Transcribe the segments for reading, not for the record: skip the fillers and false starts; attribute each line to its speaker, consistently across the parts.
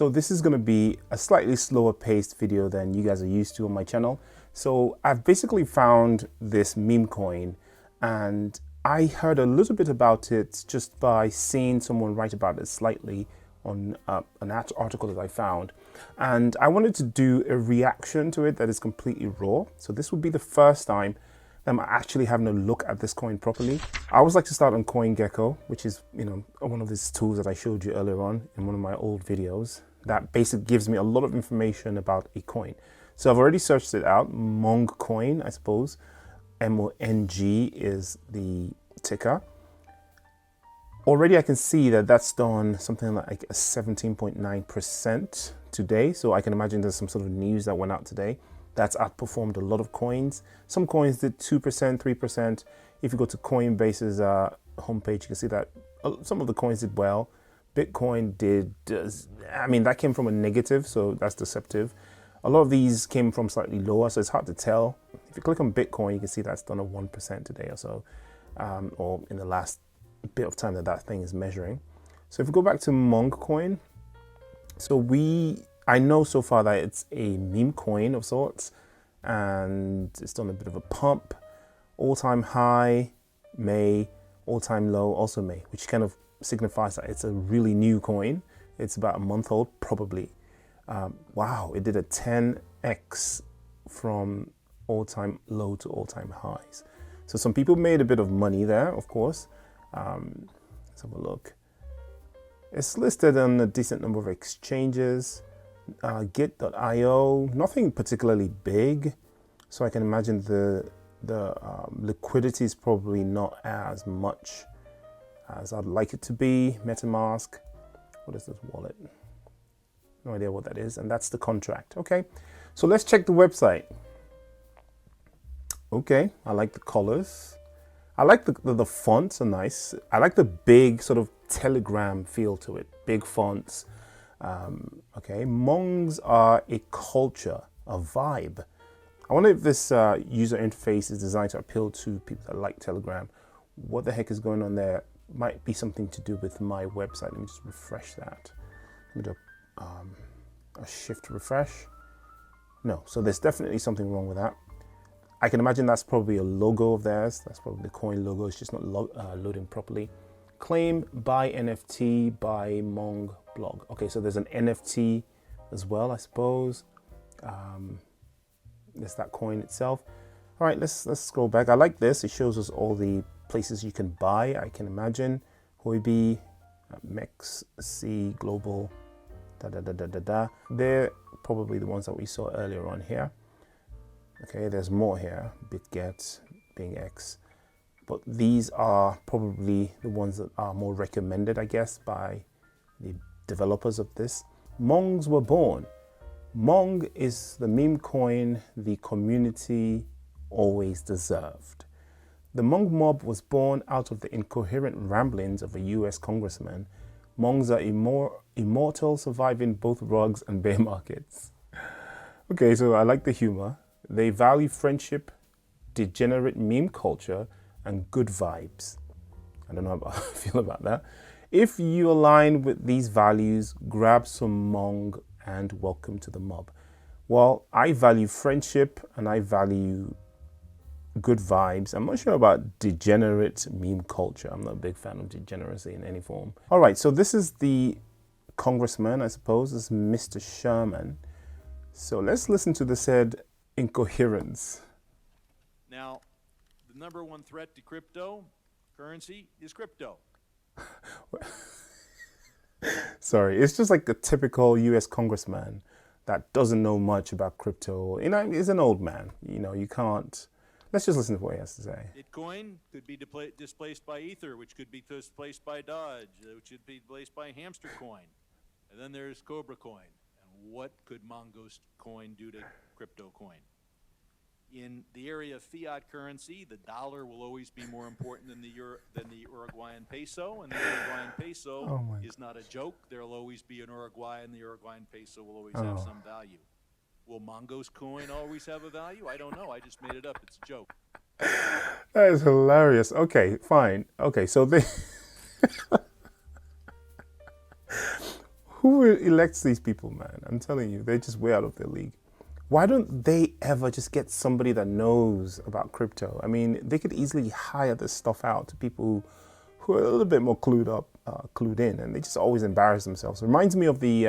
Speaker 1: So this is going to be a slightly slower paced video than you guys are used to on my channel. So I've basically found this meme coin, and I heard a little bit about it just by seeing someone write about it slightly on an article that I found. And I wanted to do a reaction to it that is completely raw. So this would be the first time I'm actually having a look at this coin properly. I always like to start on CoinGecko, which is, one of these tools that I showed you earlier on in one of my old videos that basically gives me a lot of information about a coin. So I've already searched it out. Mong Coin, I suppose. MONG is the ticker. Already I can see that that's done something like a 17.9% today. So I can imagine there's some sort of news that went out today that's outperformed a lot of coins. Some coins did 2%, 3%. If you go to Coinbase's homepage, you can see that some of the coins did well. Bitcoin that came from a negative, so that's deceptive. A lot of these came from slightly lower, so it's hard to tell. If you click on Bitcoin, you can see that's done a 1% today or so, or in the last bit of time that thing is measuring. So if we go back to Mong Coin, so I know so far that it's a meme coin of sorts, and it's done a bit of a pump. All-time high, May, all-time low, also May, which kind of signifies that it's a really new coin. It's about a month old, probably. Wow, it did a 10x from all-time low to all-time highs. So some people made a bit of money there, of course. Let's have a look. It's listed on a decent number of exchanges. Git.io, nothing particularly big. So I can imagine the liquidity is probably not as much as I'd like it to be. MetaMask, what is this wallet? No idea what that is. And that's the contract. Okay, so let's check the website. Okay, I like the colors. I like the fonts are nice. I like the big sort of Telegram feel to it. Big fonts. Okay, Mongs are a culture, a vibe. I wonder if this user interface is designed to appeal to people that like Telegram. What the heck is going on there? Might be something to do with my website. Let me just refresh that. Let me do a shift refresh. No, so there's definitely something wrong with that. I can imagine that's probably a logo of theirs. That's probably the coin logo. It's just not loading properly. Claim buy NFT by Mong blog. Okay, so there's an NFT as well, I suppose. There's that coin itself. All right, let's scroll back. I like this. It shows us all the places you can buy. I can imagine Huobi, Mex, C, Global, They're probably the ones that we saw earlier on here. Okay, there's more here. BitGet, BingX. But these are probably the ones that are more recommended, I guess, by the developers of this. Mongs were born. Mong is the meme coin the community always deserved. The Mong mob was born out of the incoherent ramblings of a US congressman. Mongs are immortal, surviving both rugs and bear markets. Okay, so I like the humor. They value friendship, degenerate meme culture, and good vibes. I don't know how I feel about that. If you align with these values, grab some Mong and welcome to the mob. Well, I value friendship and I value good vibes. I'm not sure about degenerate meme culture. I'm not a big fan of degeneracy in any form. All right, so this is the Congressman, I suppose. This is Mr. Sherman. So let's listen to the said incoherence.
Speaker 2: Now, the number one threat to cryptocurrency is crypto.
Speaker 1: Sorry, it's just like a typical US congressman that doesn't know much about crypto. He's an old man. You can't. Let's just listen to what he has to say.
Speaker 2: Bitcoin could be displaced by Ether, which could be displaced by Dodge, which could be displaced by Hamster Coin. And then there's Cobra Coin. And what could Mongoose Coin do to crypto coin? In the area of fiat currency, the dollar will always be more important than the Uruguayan peso, and the Uruguayan peso is not a joke. There'll always be an Uruguay, and the Uruguayan peso will always have some value. Will Mongoose Coin always have a value? I don't know. I just made it up. It's a joke.
Speaker 1: That is hilarious. Okay, fine. Okay, so Who elects these people, man? I'm telling you, they're just way out of their league. Why don't they ever just get somebody that knows about crypto? I mean, they could easily hire this stuff out to people who are a little bit more clued in, and they just always embarrass themselves. It reminds me of the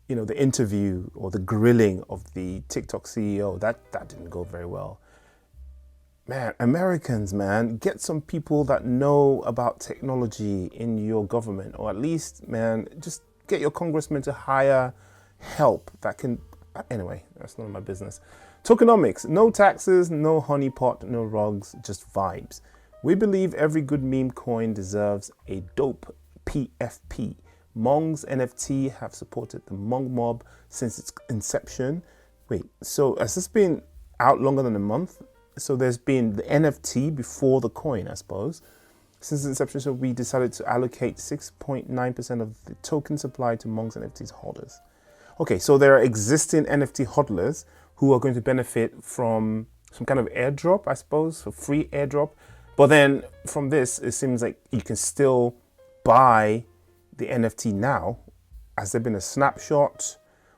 Speaker 1: the interview or the grilling of the TikTok CEO. That didn't go very well. Man, Americans, man, get some people that know about technology in your government, or at least, man, just get your congressman to hire help that can. Anyway, that's none of my business. Tokenomics, no taxes, no honeypot, no rugs, just vibes. We believe every good meme coin deserves a dope PFP. Mong's NFT have supported the Mong mob since its inception. Wait, so has this been out longer than a month? So there's been the NFT before the coin, I suppose. Since inception, so we decided to allocate 6.9% of the token supply to Mong's NFTs holders. Okay, so there are existing NFT hodlers who are going to benefit from some kind of airdrop, I suppose, a free airdrop. But then from this, it seems like you can still buy the NFT now. Has there been a snapshot,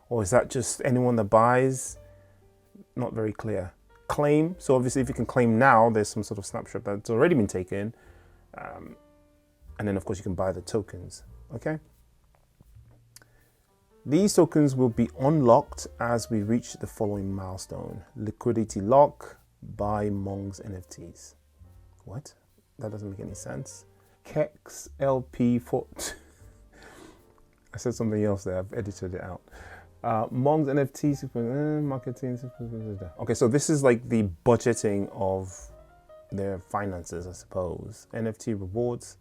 Speaker 1: or is that just anyone that buys? Not very clear. Claim. So obviously, if you can claim now, there's some sort of snapshot that's already been taken. And then, of course, you can buy the tokens. Okay. These tokens will be unlocked as we reach the following milestone. Liquidity lock, buy Mong's NFTs. What? That doesn't make any sense. Kex LP for... I said something else there. I've edited it out. Mong's NFTs, marketing. Okay, so this is like the budgeting of their finances, I suppose. NFT rewards.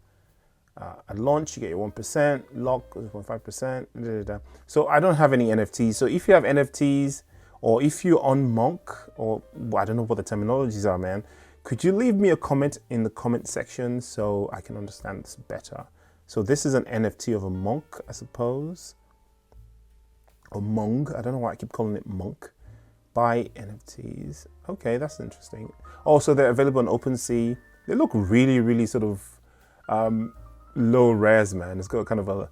Speaker 1: At launch, you get your 1%, lock 0.5%. So I don't have any NFTs. So if you have NFTs, or if you're on Monk, or I don't know what the terminologies are, man, could you leave me a comment in the comment section so I can understand this better? So this is an NFT of a monk, I suppose. Or Mong. I don't know why I keep calling it monk. Buy NFTs. Okay, that's interesting. Also, they're available on OpenSea. They look really, really sort of low res, man. It's got kind of a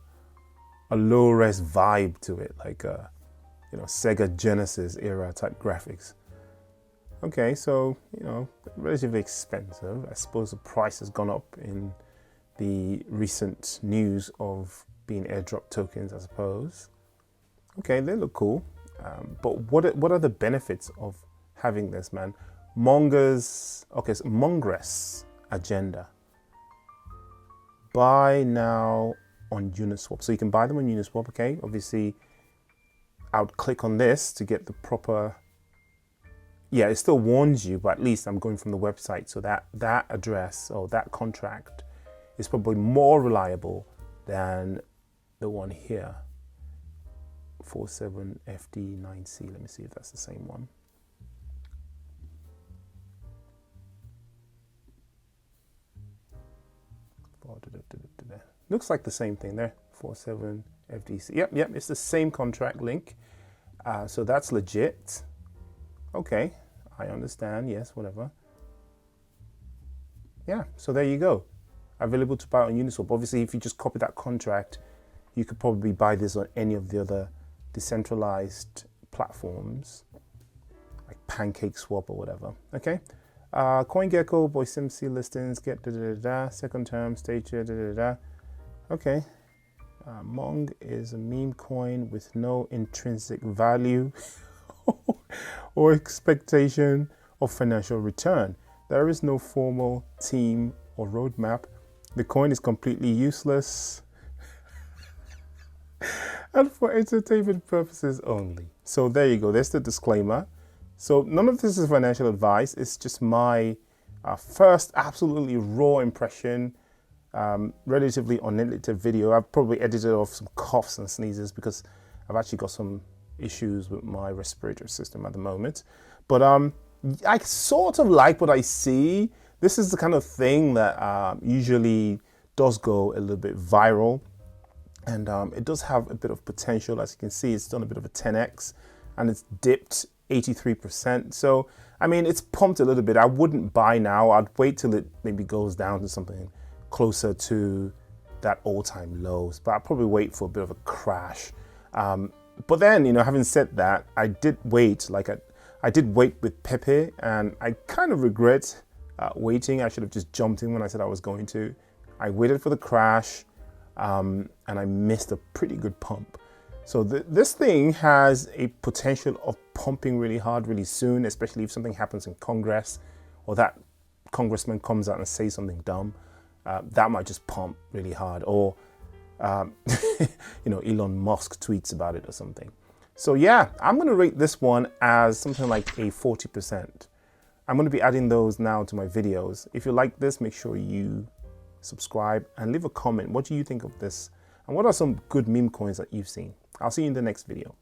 Speaker 1: low res vibe to it, like Sega Genesis era type graphics. Okay, so relatively expensive. I suppose the price has gone up in the recent news of being airdrop tokens, I suppose. Okay, they look cool. But what are the benefits of having this, man? Mongress agenda. Buy now on Uniswap. So you can buy them on Uniswap, okay? Obviously, I would click on this to get the proper... Yeah, it still warns you, but at least I'm going from the website. So that address or that contract is probably more reliable than the one here. 47FD9C. Let me see if that's the same one. Looks like the same thing there. 47FDC. Yep, it's the same contract link. So that's legit. Okay, I understand. Yes, whatever. Yeah, so there you go. Available to buy on Uniswap. Obviously, if you just copy that contract, you could probably buy this on any of the other decentralized platforms, like PancakeSwap or whatever. Okay. CoinGecko, BoySimC listings, get second term, stage here, Okay. Mong is a meme coin with no intrinsic value or expectation of financial return. There is no formal team or roadmap. The coin is completely useless and for entertainment purposes only. So there you go. There's the disclaimer. So none of this is financial advice. It's just my first absolutely raw impression, relatively unedited video. I've probably edited off some coughs and sneezes because I've actually got some issues with my respiratory system at the moment. But I sort of like what I see. This is the kind of thing that usually does go a little bit viral. And it does have a bit of potential. As you can see, it's done a bit of a 10x and it's dipped 83%. So, I mean, it's pumped a little bit. I wouldn't buy now. I'd wait till it maybe goes down to something closer to that all-time lows, but I'll probably wait for a bit of a crash. But then, having said that, I did wait, I did wait with PEPE, and I kind of regret waiting. I should have just jumped in when I said I was going to. I waited for the crash, and I missed a pretty good pump. So this thing has a potential of pumping really hard really soon, especially if something happens in Congress, or that Congressman comes out and says something dumb. That might just pump really hard, or Elon Musk tweets about it or something. So yeah, I'm going to rate this one as something like a 40%. I'm going to be adding those now to my videos. If you like this, make sure you subscribe and leave a comment. What do you think of this? And what are some good meme coins that you've seen? I'll see you in the next video.